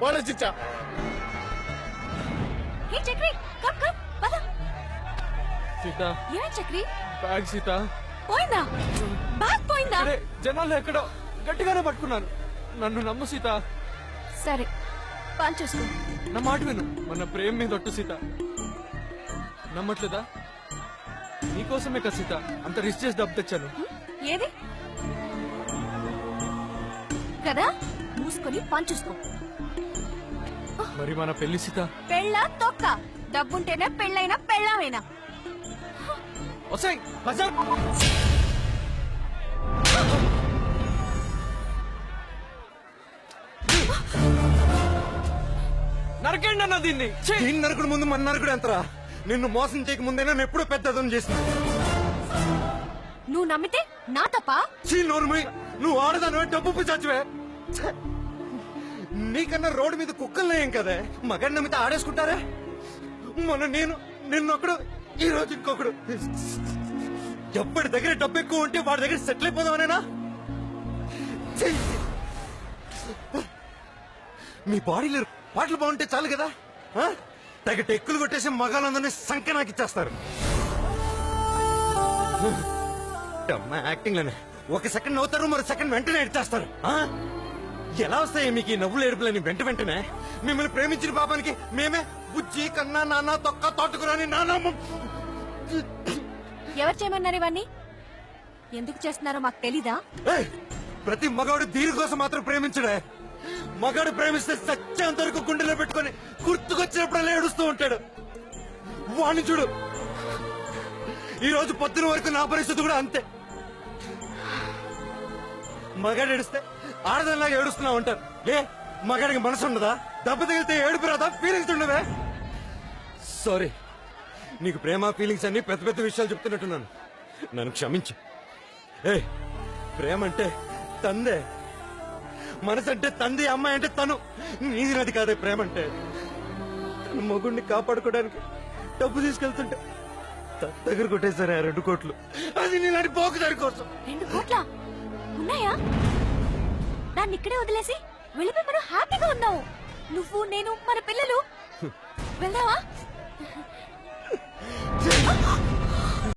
ఆలోచించా. Chakri come come పద. సీత ఏ Chakri bag Sita పోయిందా? Bag పోయిందా? జనాలు ఎక్కడో గట్టిగానే పట్టుకున్నాను. నన్ను నమ్ము సీత. సరే పని చూసుకో. నా మాట విను. మన ప్రేమ మీద ఒట్టు సీత. నమ్మట్లేదా? నీకోసమే కదా సీత అంత రిస్క్ చేసి డబ్బు తెచ్చాను. ఏది కదా? మూసుకొని పని చూసుకో. మరి మన పెళ్లి సీత? పెళ్ళ తొక్క. డబ్బుంటేనే పెళ్ళైనా పెళ్ళామైనా. వస్తాయి బజార్. నరకండి అన్న దీన్ని. నరకుడు ముందు మన నరకుడు ఎంతరా? నిన్ను మోసం చేయక ముందే నన్ను ఎప్పుడూ పెద్దదం చేసిన. నువ్వు నమ్మితే నా తప్ప? నువ్వు ఆడదాను డబ్బు పిచ్చాచువే. నీకన్నా రోడ్డు మీద కుక్కలు ఏం కదే. మగాడి నమ్మితే ఆడేసుకుంటారా? మొన్న నేను నిన్నొక్కడు, ఈ రోజు ఇంకొకడు. ఎప్పటి దగ్గర డబ్బు ఎక్కువ ఉంటే వాడి దగ్గర సెటిల్ అయిపోదామనేనా? మీ బాడీలో పాటలు బాగుంటే చాలు కదా. తగ్గ టెక్కులు కొట్టేసి మగాళ్ళందరినీ సంఖ్య నాకు ఇచ్చేస్తారు. యాక్టింగ్ లోనే ఒక సెకండ్ నవ్వుతారు, మరో సెకండ్ వెంటనే ఎడిచేస్తారు. ఎలా వస్తాయి మీకు ఈ నవ్వులు ఏడుపులని? వెంటనే మిమ్మల్ని ప్రేమించిన పాపానికి మేమే బుజ్జి కన్నా నాన్న తొక్క తోటకురాని నాన్న. ఎవరు చేయమన్నారు ఇవన్నీ? ఎందుకు చేస్తున్నారో మాకు తెలీదా? ప్రతి మగాడు దీని కోసం మాత్రం ప్రేమించడే. మగాడు ప్రేమిస్తే సత్యంత వరకు గుండెలో పెట్టుకుని గుర్తుకొచ్చినప్పుడల్లా ఏడుస్తూ ఉంటాడు. వాణ్ణి చూడు, ఈ రోజు పొద్దున వరకు నా పరిస్థితి కూడా అంతే. మగాడు ఏడుస్తే ఆడదానిలాగా ఏడుస్తున్నావు అంటారు. మగాడికి మనసు ఉండదా? దెబ్బ తగిలితే ఏడుపు రాదా? ఫీలింగ్స్ ఉండవే? సారీ, నీకు ప్రేమ ఫీలింగ్స్ అన్ని పెద్ద పెద్ద విషయాలు చెప్తున్నట్టున్నాను. నన్ను క్షమించు. ప్రేమ అంటే తందే, మనసు అంటే తంది, అమ్మాయి అంటే తను. నీది నది కాదే ప్రేమ అంటే. తన మొగుడిని కాపాడుకోవడానికి డబ్బు తీసుకెళ్తుంటే దగ్గర కొట్టేశారు 2 కోట్లు. అది నీలాంటి పోకుదారి కోసం. 2 కోట్ల ఉన్నాయా? దాన్ని ఇక్కడే వదిలేసి వెళ్ళిపోయి మనం హ్యాపీగా ఉన్నావు. నువ్వు, నేను, మన పిల్లలు. వెళ్దావా?